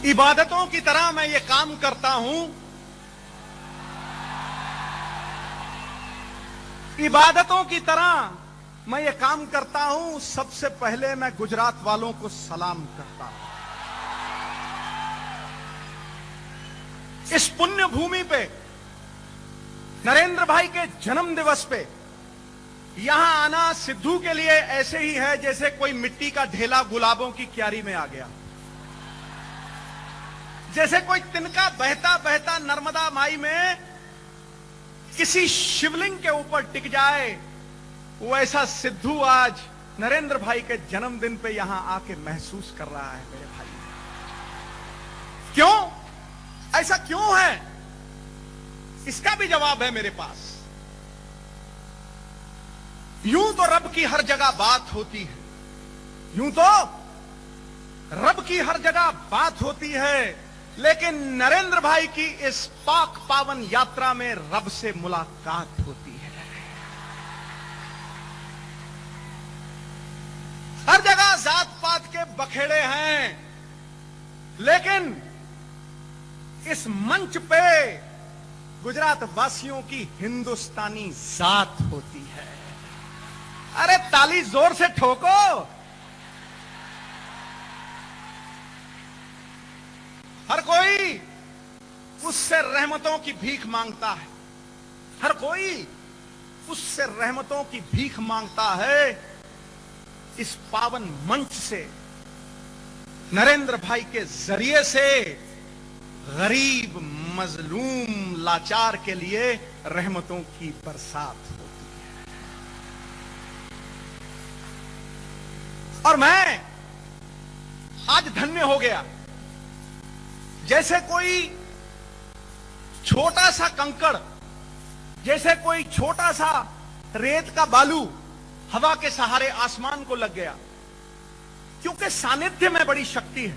इबादतों की तरह मैं ये काम करता हूं, इबादतों की तरह मैं ये काम करता हूं। सबसे पहले मैं गुजरात वालों को सलाम करता हूं। इस पुण्य भूमि पे, नरेंद्र भाई के जन्म दिवस पे यहां आना सिद्धू के लिए ऐसे ही है जैसे कोई मिट्टी का ढेला गुलाबों की क्यारी में आ गया, जैसे कोई तिनका बहता बहता नर्मदा माई में किसी शिवलिंग के ऊपर टिक जाए, वैसा सिद्धू आज नरेंद्र भाई के जन्मदिन पे यहां आके महसूस कर रहा है। मेरे भाई, क्यों ऐसा क्यों है, इसका भी जवाब है मेरे पास। यूं तो रब की हर जगह बात होती है, यूं तो रब की हर जगह बात होती है, लेकिन नरेंद्र भाई की इस पाक पावन यात्रा में रब से मुलाकात होती है। हर जगह जात पात के बखेड़े हैं, लेकिन इस मंच पे गुजरात वासियों की हिंदुस्तानी जात होती है। अरे ताली जोर से ठोको। हर कोई उससे रहमतों की भीख मांगता है, हर कोई उससे रहमतों की भीख मांगता है। इस पावन मंच से, नरेंद्र भाई के जरिए से गरीब, मजलूम, लाचार के लिए रहमतों की बरसात होती है। और मैं आज धन्य हो गया, जैसे कोई छोटा सा कंकड़, जैसे कोई छोटा सा रेत का बालू हवा के सहारे आसमान को लग गया, क्योंकि सानिध्य में बड़ी शक्ति है।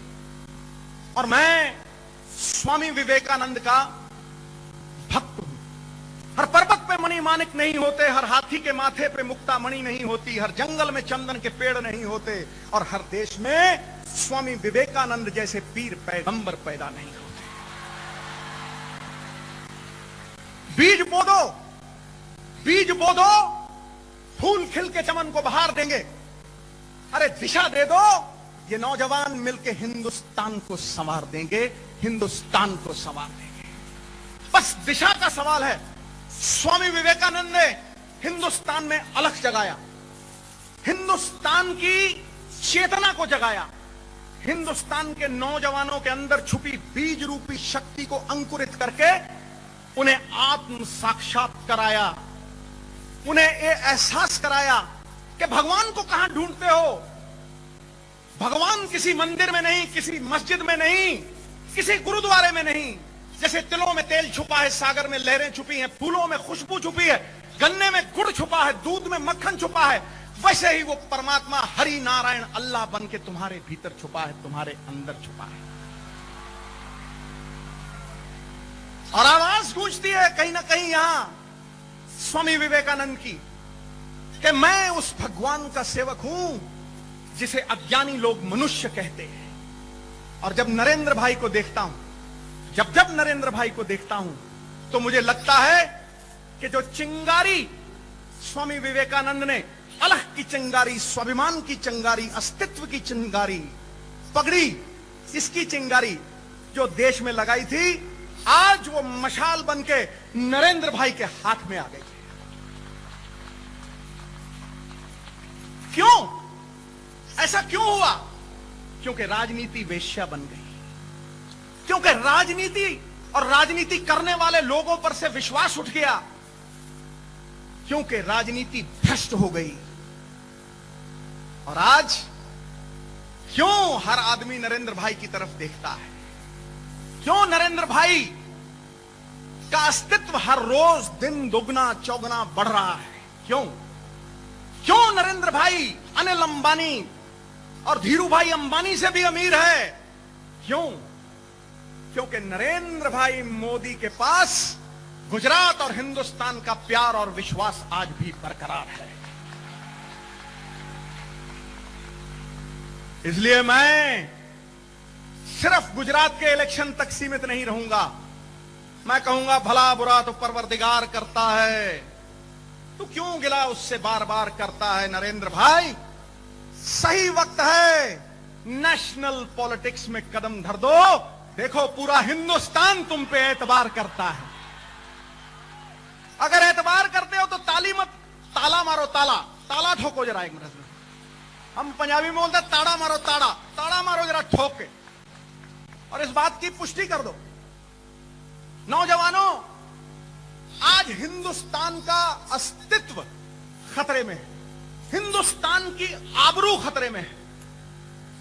और मैं स्वामी विवेकानंद का भक्त हूं। हर पर्वत पे मणि माणिक नहीं होते, हर हाथी के माथे पे मुक्ता मणि नहीं होती, हर जंगल में चंदन के पेड़ नहीं होते, और हर देश में स्वामी विवेकानंद जैसे पीर पैगंबर पैदा नहीं होते। बीज बो दो, बीज बो दो, फूल खिल के चमन को बहार देंगे। अरे दिशा दे दो, ये नौजवान मिलके हिंदुस्तान को संवार देंगे, हिंदुस्तान को संवार देंगे। बस दिशा का सवाल है। स्वामी विवेकानंद ने हिंदुस्तान में अलख जगाया, हिंदुस्तान की चेतना को जगाया, हिंदुस्तान के नौजवानों के अंदर छुपी बीज रूपी शक्ति को अंकुरित करके उन्हें आत्म साक्षात कराया, उन्हें ये एहसास कराया कि भगवान को कहां ढूंढते हो। भगवान किसी मंदिर में नहीं, किसी मस्जिद में नहीं, किसी गुरुद्वारे में नहीं। जैसे तिलों में तेल छुपा है, सागर में लहरें छुपी हैं, फूलों में खुशबू छुपी है, गन्ने में गुड़ छुपा है, दूध में मक्खन छुपा है, वैसे ही वो परमात्मा हरि नारायण अल्लाह बन के तुम्हारे भीतर छुपा है, तुम्हारे अंदर छुपा है। और आवाज गूंजती है कहीं ना कहीं यहां स्वामी विवेकानंद की कि मैं उस भगवान का सेवक हूं जिसे अज्ञानी लोग मनुष्य कहते हैं। और जब नरेंद्र भाई को देखता हूं, जब नरेंद्र भाई को देखता हूं, तो मुझे लगता है कि जो चिंगारी स्वामी विवेकानंद ने, अलख की चिंगारी, स्वाभिमान की चिंगारी, अस्तित्व की चिंगारी, पगड़ी, इसकी चिंगारी जो देश में लगाई थी, आज वो मशाल बनके नरेंद्र भाई के हाथ में आ गई। क्यों ऐसा क्यों हुआ? क्योंकि राजनीति वेश्या बन गई, क्योंकि राजनीति और राजनीति करने वाले लोगों पर से विश्वास उठ गया, क्योंकि राजनीति भ्रष्ट हो गई। और आज क्यों हर आदमी नरेंद्र भाई की तरफ देखता है? क्यों नरेंद्र भाई का अस्तित्व हर रोज दिन दुगना चौगुना बढ़ रहा है? क्यों नरेंद्र भाई अनिल अंबानी और धीरू भाई अंबानी से भी अमीर है? क्योंकि नरेंद्र भाई मोदी के पास गुजरात और हिंदुस्तान का प्यार और विश्वास आज भी बरकरार है। इसलिए मैं सिर्फ गुजरात के इलेक्शन तक सीमित नहीं रहूंगा। मैं कहूंगा भला बुरा तो परवरदिगार करता है, तू क्यों गिला उससे बार बार करता है। नरेंद्र भाई, सही वक्त है नेशनल पॉलिटिक्स में कदम धर दो। देखो पूरा हिंदुस्तान तुम पे एतबार करता है। अगर एतबार करते हो तो ताली मत, ताला मारो, ताला ताला ठोको जरा एक मिनट में। हम पंजाबी में बोलते ताड़ा मारो, ताड़ा ताड़ा मारो जरा ठोक के, और इस बात की पुष्टि कर दो। नौजवानों, आज हिंदुस्तान का अस्तित्व खतरे में है, हिंदुस्तान की आबरू खतरे में है।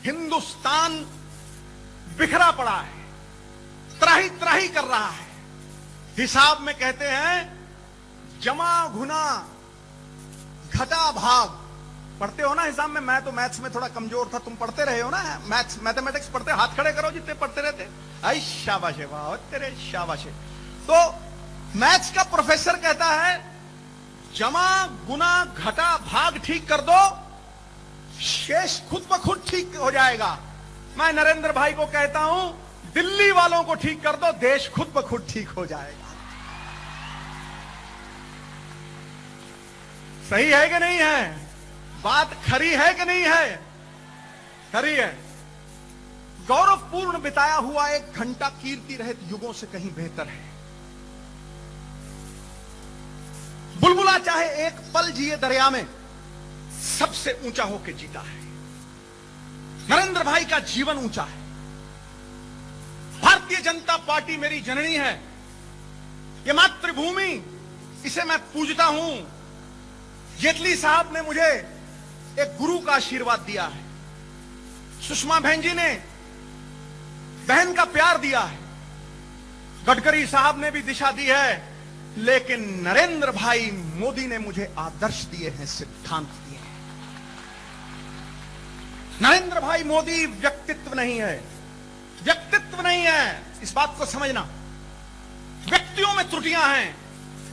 हिंदुस्तान बिखरा पड़ा है, त्राही त्राही कर रहा है। हिसाब में कहते हैं जमा घुना घटा भाग। पढ़ते हो ना हिसाब में? मैं तो मैथ्स में थोड़ा कमजोर था, तुम पढ़ते रहे हो ना मैथ्स, मैथमेटिक्स पढ़ते? हाथ खड़े करो जितने पढ़ते रहते। आई शाबाश है, वाह तेरे शाबाश है। तो मैथ्स का प्रोफेसर कहता है जमा गुना घटा भाग ठीक कर दो, शेष खुद ब खुद ठीक हो जाएगा। मैं नरेंद्र भाई को कहता हूं दिल्ली वालों को ठीक कर दो, देश खुद ब खुद ठीक हो जाएगा। सही है कि नहीं है? बात खरी है कि नहीं है? खरी है। गौरवपूर्ण बिताया हुआ एक घंटा कीर्ति रहित युगों से कहीं बेहतर है। बुलबुला चाहे एक पल जिए दरिया में, सबसे ऊंचा होकर जीता है। नरेंद्र भाई का जीवन ऊंचा है। भारतीय जनता पार्टी मेरी जननी है, ये मातृभूमि, इसे मैं पूजता हूं। जेटली साहब ने मुझे एक गुरु का आशीर्वाद दिया है, सुषमा बहन जी ने बहन का प्यार दिया है, गडकरी साहब ने भी दिशा दी है, लेकिन नरेंद्र भाई मोदी ने मुझे आदर्श दिए हैं, सिद्धांत दिए हैं। नरेंद्र भाई मोदी व्यक्तित्व नहीं है, व्यक्तित्व नहीं है, इस बात को समझना। व्यक्तियों में त्रुटियां हैं,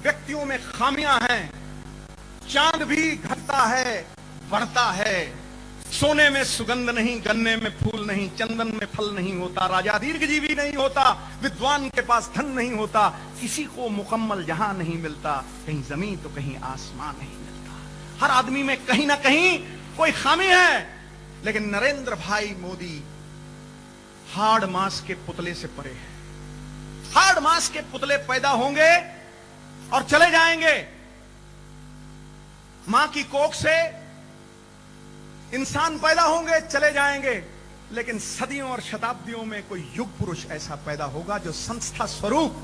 व्यक्तियों में खामियां हैं। चांद भी घटता है, बढ़ता है। सोने में सुगंध नहीं, गन्ने में फूल नहीं, चंदन में फल नहीं होता, राजा दीर्घजीवी नहीं होता, विद्वान के पास धन नहीं होता, किसी को मुकम्मल जहां नहीं मिलता, कहीं जमीन तो कहीं आसमान नहीं मिलता। हर आदमी में कहीं ना कहीं कोई खामी है, लेकिन नरेंद्र भाई मोदी हाड़ मांस के पुतले से परे है। हाड़ मांस के पुतले पैदा होंगे और चले जाएंगे। मां की कोख से इंसान पैदा होंगे, चले जाएंगे, लेकिन सदियों और शताब्दियों में कोई युग पुरुष ऐसा पैदा होगा जो संस्था स्वरूप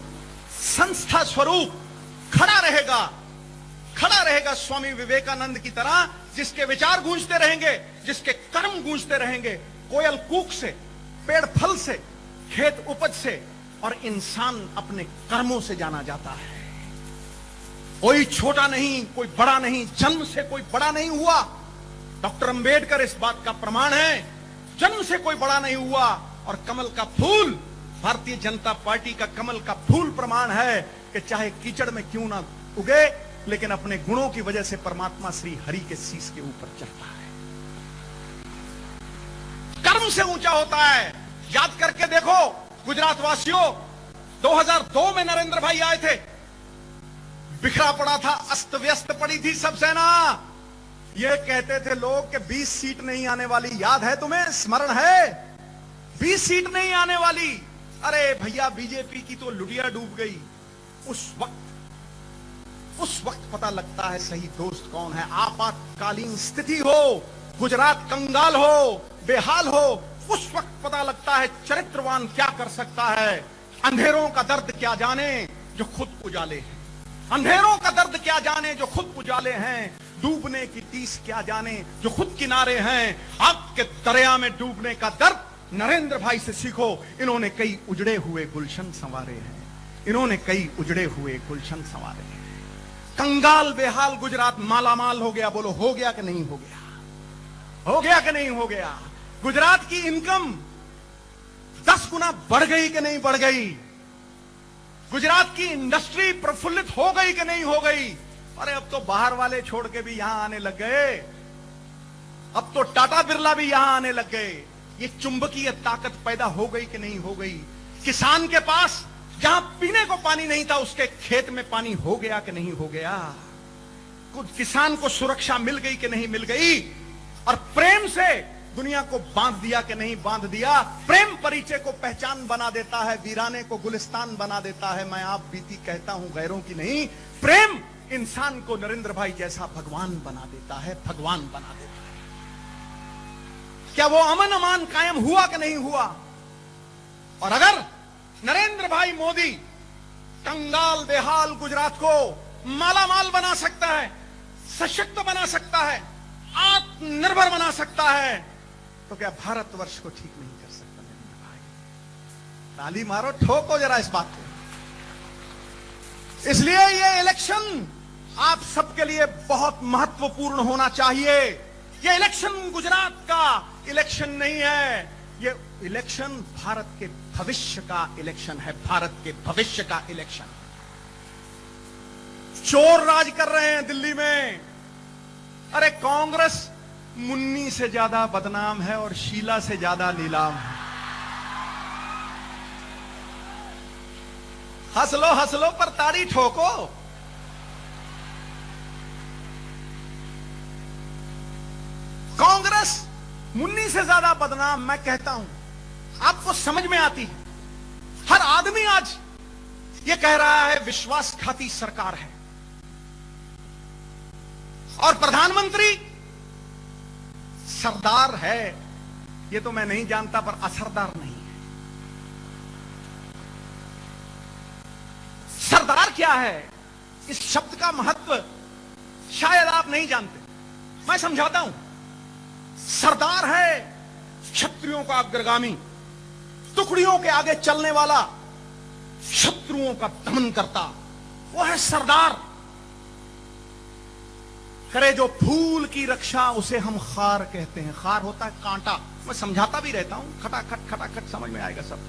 खड़ा रहेगा स्वामी विवेकानंद की तरह, जिसके विचार गूंजते रहेंगे, जिसके कर्म गूंजते रहेंगे। कोयल कूक से, पेड़ फल से, खेत उपज से, और इंसान अपने कर्मों से जाना जाता है। कोई छोटा नहीं, कोई बड़ा नहीं, जन्म से कोई बड़ा नहीं हुआ। डॉक्टर अंबेडकर इस बात का प्रमाण है, जन्म से कोई बड़ा नहीं हुआ। और कमल का फूल, भारतीय जनता पार्टी का कमल का फूल प्रमाण है कि चाहे कीचड़ में क्यों ना उगे, लेकिन अपने गुणों की वजह से परमात्मा श्री हरि के शीश के ऊपर चढ़ता है। कर्म से ऊंचा होता है। याद करके देखो गुजरात वासियों, 2002 में नरेंद्र भाई आए थे, बिखरा पड़ा था, अस्त व्यस्त पड़ी थी सब सेना। ये कहते थे लोग कि 20 सीट नहीं आने वाली, याद है तुम्हें? स्मरण है? 20 सीट नहीं आने वाली। अरे भैया, बीजेपी की तो लुटिया डूब गई। उस वक्त पता लगता है सही दोस्त कौन है। आपातकालीन स्थिति हो, गुजरात कंगाल हो, बेहाल हो, उस वक्त पता लगता है चरित्रवान क्या कर सकता है। अंधेरों का दर्द क्या जाने जो खुद उजाले हैं, अंधेरों का दर्द क्या जाने जो खुद उजाले हैं, डूबने की टीस क्या जाने जो खुद किनारे हैं। आपके दरिया में डूबने का दर्द नरेंद्र भाई से सीखो। इन्होंने कई उजड़े हुए गुलशन संवारे हैं, इन्होंने कई उजड़े हुए गुलशन संवारे हैं। कंगाल बेहाल गुजरात मालामाल हो गया। बोलो, हो गया कि नहीं हो गया? हो गया कि नहीं हो गया? गुजरात की इनकम 10 गुना बढ़ गई कि नहीं बढ़ गई? गुजरात की इंडस्ट्री प्रफुल्लित हो गई कि नहीं हो गई? अरे अब तो बाहर वाले छोड़ के भी यहां आने लग गए। अब तो टाटा बिरला भी यहां आने लग गए। ये चुंबकीय ताकत पैदा हो गई कि नहीं हो गई? किसान के पास जहां पीने को पानी नहीं था, उसके खेत में पानी हो गया कि नहीं हो गया? कुछ किसान को सुरक्षा मिल गई कि नहीं मिल गई? और प्रेम से दुनिया को बांध दिया कि नहीं बांध दिया? प्रेम परिचय को पहचान बना देता है, वीराने को गुलिस्तान बना देता है। मैं आप बीती कहता हूं, गैरों की नहीं। प्रेम इंसान को नरेंद्र भाई जैसा भगवान बना देता है, भगवान बना देता है। क्या वो अमन अमान कायम हुआ कि नहीं हुआ? और अगर नरेंद्र भाई मोदी कंगाल बेहाल गुजरात को मालामाल बना सकता है, सशक्त बना सकता है, आत्मनिर्भर बना सकता है, तो क्या भारतवर्ष को ठीक नहीं कर सकता नरेंद्र भाई? ताली मारो, ठोको जरा इस बात को। इसलिए ये इलेक्शन आप सबके लिए बहुत महत्वपूर्ण होना चाहिए। ये इलेक्शन गुजरात का इलेक्शन नहीं है, ये इलेक्शन भारत के भविष्य का इलेक्शन है, भारत के भविष्य का इलेक्शन। चोर राज कर रहे हैं दिल्ली में। अरे कांग्रेस मुन्नी से ज्यादा बदनाम है और शीला से ज्यादा नीलाम है। हंस लो पर ताड़ी ठोको। कांग्रेस मुन्नी से ज्यादा बदनाम, मैं कहता हूं, आपको समझ में आती है। हर आदमी आज ये कह रहा है विश्वासघाती सरकार है, और प्रधानमंत्री सरदार है। ये तो मैं नहीं जानता, पर असरदार नहीं है। सरदार क्या है, इस शब्द का महत्व शायद आप नहीं जानते। मैं समझाता हूं। सरदार है क्षत्रियों का अग्रगामी, टुकड़ियों के आगे चलने वाला, शत्रुओं का दमन करता, वो है सरदार। करे जो फूल की रक्षा उसे हम खार कहते हैं। खार होता है कांटा, मैं समझाता भी रहता हूं, खटाखट समझ में आएगा सब।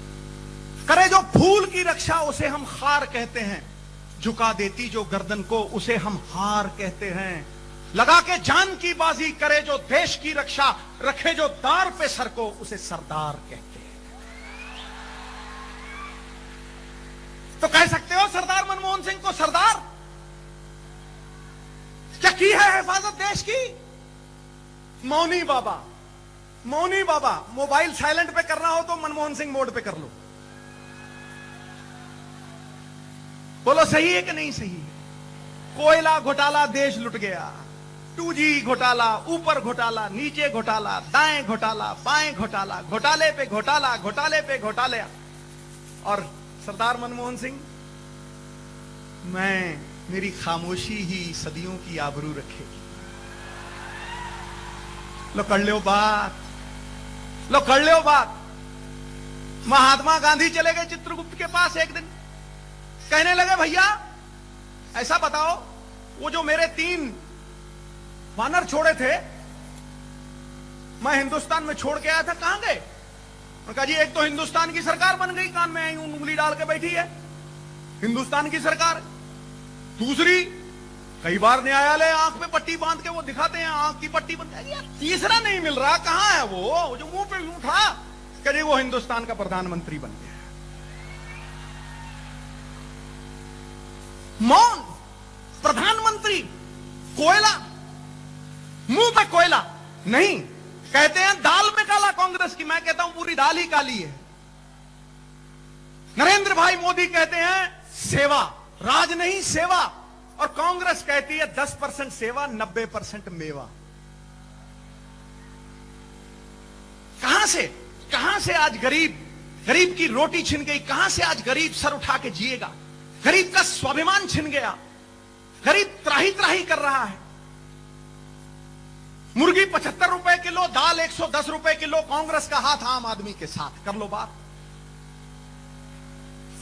करे जो फूल की रक्षा उसे हम खार कहते हैं, झुका देती जो गर्दन को उसे हम हार कहते हैं, लगा के जान की बाजी करे जो देश की रक्षा, रखे जो दार पे सर को उसे सरदार कहते हैं। तो कह सकते हो सरदार मनमोहन सिंह को सरदार? क्या की है हिफाजत देश की? मौनी बाबा, मौनी बाबा। मोबाइल साइलेंट पे करना हो तो मनमोहन सिंह मोड पे कर लो। बोलो सही है कि नहीं सही है? कोयला घोटाला देश लुट गया, 2G घोटाला, ऊपर घोटाला, नीचे घोटाला, दाएं घोटाला, बाएं घोटाला, घोटाले पे घोटाला, घोटाले पे घोटाले। और सरदार मनमोहन सिंह, मेरी खामोशी ही सदियों की आबरू रखेगी। लो कर लो बात, लो कर लो बात। महात्मा गांधी चले गए चित्रगुप्त के पास एक दिन, कहने लगे भैया ऐसा बताओ, वो जो मेरे 3 वानर छोड़े थे, मैं हिंदुस्तान में छोड़ के आया था, कहां गए? उन्होंने कहा जी एक तो हिंदुस्तान की सरकार बन गई, कान में उंगली डाल के बैठी है, हिंदुस्तान की सरकार। दूसरी, कई बार न्यायालय आंख पे पट्टी बांध के वो दिखाते हैं, आंख की पट्टी बन जाएगी। तीसरा नहीं मिल रहा, कहां है वो जो मुंह पे यूं था? कहे वो हिंदुस्तान का प्रधानमंत्री बन गया। मौन, प्रधानमंत्री, कोयला, मुंह पे कोयला नहीं। कहते हैं दाल में काला कांग्रेस की, मैं कहता हूं पूरी दाल ही काली है। नरेंद्र भाई मोदी कहते हैं सेवा, राज नहीं सेवा, और कांग्रेस कहती है 10% सेवा 90% मेवा। कहां से आज गरीब की रोटी छिन गई? कहां से आज गरीब सर उठा के जिएगा? गरीब का स्वाभिमान छिन गया, गरीब त्राही त्राही कर रहा है। मुर्गी 75 रुपए किलो, दाल 110 रुपए किलो, कांग्रेस का हाथ आम आदमी के साथ। कर लो बात,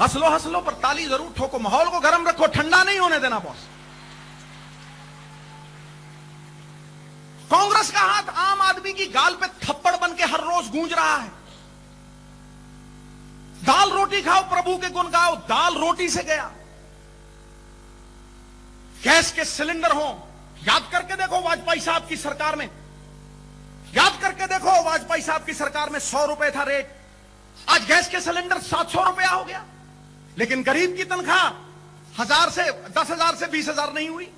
हंस लो पर ताली जरूर ठोको। माहौल को गर्म रखो, ठंडा नहीं होने देना बॉस। कांग्रेस का हाथ आम आदमी की गाल पे थप्पड़ बन के हर रोज गूंज रहा है। दाल रोटी खाओ, प्रभु के गुण गाओ, दाल रोटी से गया। गैस के सिलेंडर हो, याद करके देखो वाजपेयी साहब की सरकार में याद करके देखो, वाजपेयी साहब की सरकार में 100 रुपए था रेट, आज गैस के सिलेंडर 700 रुपया हो गया। लेकिन गरीब की तनख्वाह 1000 से 10,000 से 20,000 नहीं हुई।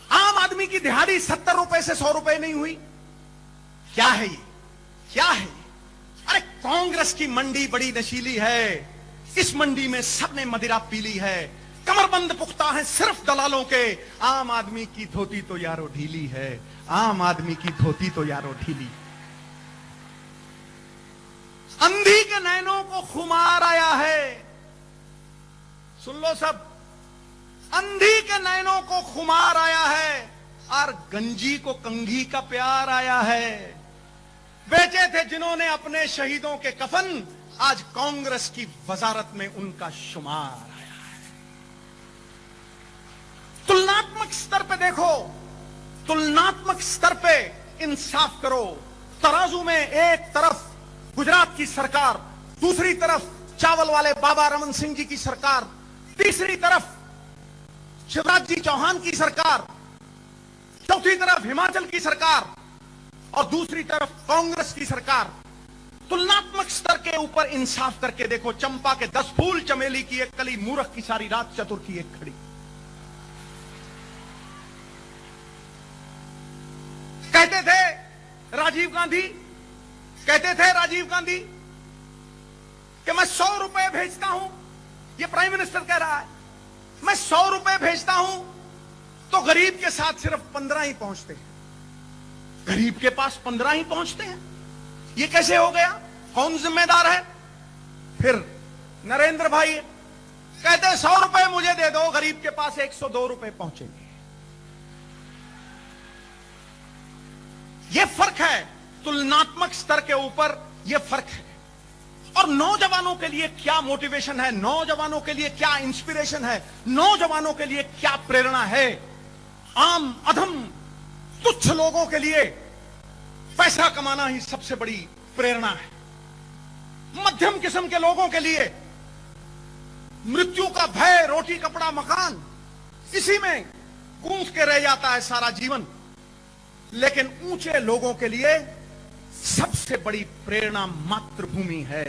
आम आदमी की दिहाड़ी 70 रुपए से 100 रुपए नहीं हुई। क्या है ये? क्या है ये? अरे कांग्रेस की मंडी बड़ी नशीली है, इस मंडी में सबने मदिरा पीली है, कमरबंद पुख्ता है सिर्फ दलालों के। आम आदमी की धोती तो यारो ढीली है, आम आदमी की धोती तो यारो ढीली। अंधी के नैनों को खुमार आया है, सुन लो सब, अंधी के नैनों को खुमार आया है और गंजी को कंघी का प्यार आया है। बेचे थे जिन्होंने अपने शहीदों के कफन, आज कांग्रेस की वजारत में उनका शुमार आया है। तुलनात्मक स्तर पे देखो, तुलनात्मक स्तर पे इंसाफ करो। तराजू में एक तरफ गुजरात की सरकार, दूसरी तरफ चावल वाले बाबा रमन सिंह जी की सरकार, तीसरी तरफ शिवराज जी चौहान की सरकार, चौथी तरफ हिमाचल की सरकार और दूसरी तरफ कांग्रेस की सरकार। तुलनात्मक स्तर के ऊपर इंसाफ करके देखो। चंपा के 10 फूल, चमेली की एक कली, मूर्ख की सारी रात, चतुर की एक खड़ी। कहते थे राजीव गांधी, कहते थे राजीव गांधी कि मैं 100 रुपए भेजता हूं, ये प्राइम मिनिस्टर कह रहा है, मैं 100 रुपए भेजता हूं तो गरीब के साथ सिर्फ 15 ही पहुंचते हैं, गरीब के पास 15 ही पहुंचते हैं। ये कैसे हो गया? कौन जिम्मेदार है? फिर नरेंद्र भाई कहते हैं 100 रुपए मुझे दे दो, गरीब के पास 102 रुपए पहुंचेंगे। यह फर्क है, तुलनात्मक स्तर के ऊपर यह फर्क है। और नौजवानों के लिए क्या मोटिवेशन है, नौजवानों के लिए क्या इंस्पिरेशन है, नौजवानों के लिए क्या प्रेरणा है। आम अधम तुच्छ लोगों के लिए पैसा कमाना ही सबसे बड़ी प्रेरणा है। मध्यम किस्म के लोगों के लिए मृत्यु का भय, रोटी कपड़ा मकान, इसी में गूंज के रह जाता है सारा जीवन। लेकिन ऊंचे लोगों के लिए सबसे बड़ी प्रेरणा मातृभूमि है,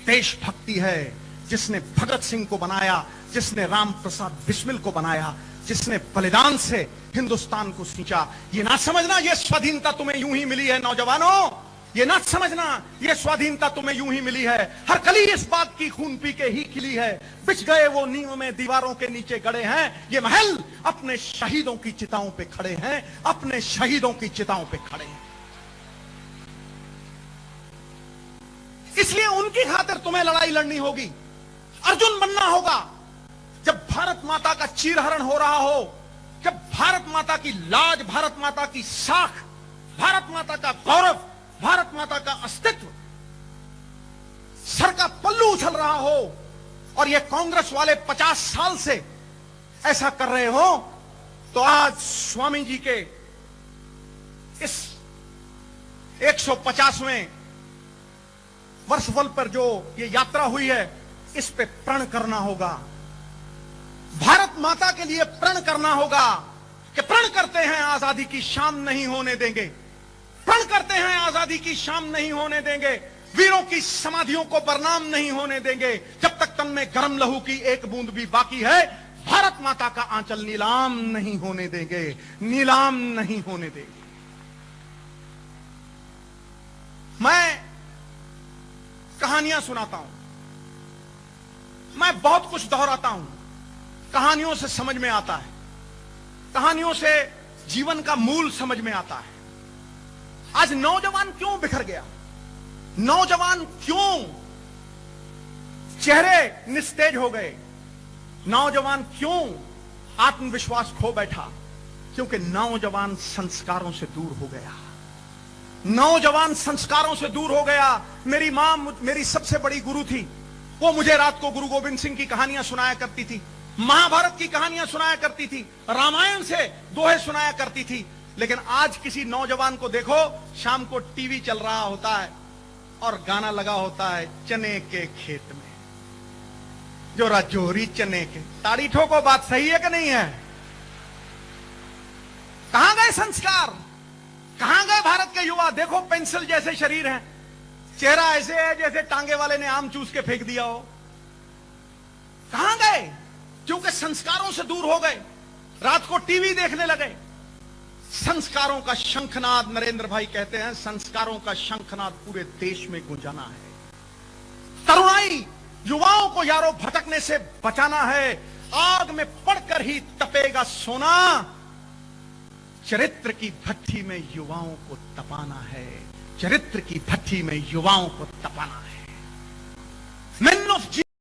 देशभक्ति है। जिसने भगत सिंह को बनाया, जिसने राम प्रसाद बिस्मिल को बनाया, जिसने बलिदान से हिंदुस्तान को सींचा। ये ना समझना ये स्वाधीनता तुम्हें यूं ही मिली है नौजवानों, ये ना समझना ये स्वाधीनता तुम्हें यूं ही मिली है। हर कली इस बात की खून पी के ही खिली है। बिछ गए वो नींव में दीवारों के नीचे गड़े हैं, ये महल अपने शहीदों की चिताओं पे खड़े हैं, अपने शहीदों की चिताओं पे खड़े हैं। इसलिए उनकी खातिर तुम्हें लड़ाई लड़नी होगी, अर्जुन बनना होगा। जब भारत माता का चीरहरण हो रहा हो, जब भारत माता की लाज, भारत माता की साख, भारत माता का गौरव, भारत माता का अस्तित्व सर का पल्लू उछल रहा हो और ये कांग्रेस वाले 50 साल से ऐसा कर रहे हो, तो आज स्वामी जी के इस 150वें वर्षफल पर जो ये यात्रा हुई है, इस पे प्रण करना होगा। भारत माता के लिए प्रण करना होगा कि प्रण करते हैं आजादी की शाम नहीं होने देंगे, प्रण करते हैं आजादी की शाम नहीं होने देंगे, वीरों की समाधियों को बरनाम नहीं होने देंगे। जब तक तन में गर्म लहू की एक बूंद भी बाकी है, भारत माता का आंचल नीलाम नहीं होने देंगे, नीलाम नहीं होने देंगे। मैं कहानियां सुनाता हूं, मैं बहुत कुछ दोहराता हूं, कहानियों से समझ में आता है, कहानियों से जीवन का मूल समझ में आता है। आज नौजवान क्यों बिखर गया, नौजवान क्यों चेहरे निस्तेज हो गए, नौजवान क्यों आत्मविश्वास खो बैठा? क्योंकि नौजवान संस्कारों से दूर हो गया, नौजवान संस्कारों से दूर हो गया। मेरी मां मेरी सबसे बड़ी गुरु थी, वो मुझे रात को गुरु गोविंद सिंह की कहानियां सुनाया करती थी, महाभारत की कहानियां सुनाया करती थी, रामायण से दोहे सुनाया करती थी। लेकिन आज किसी नौजवान को देखो, शाम को टीवी चल रहा होता है और गाना लगा होता है चने के खेत में, जो राजौरी चने के। ताड़ी ठोको, बात सही है कि नहीं है? कहां गए संस्कार, कहां गए भारत के युवा? देखो पेंसिल जैसे शरीर हैं, चेहरा ऐसे है जैसे टांगे वाले ने आम चूस के फेंक दिया हो। कहां गए? क्योंकि संस्कारों से दूर हो गए, रात को टीवी देखने लगे। संस्कारों का शंखनाद, नरेंद्र भाई कहते हैं, संस्कारों का शंखनाद पूरे देश में गूंजाना है। तरुणाई, युवाओं को यारो भटकने से बचाना है। आग में पड़कर ही तपेगा सोना, चरित्र की भट्ठी में युवाओं को तपाना है। चरित्र की भट्ठी में युवाओं को तपाना है।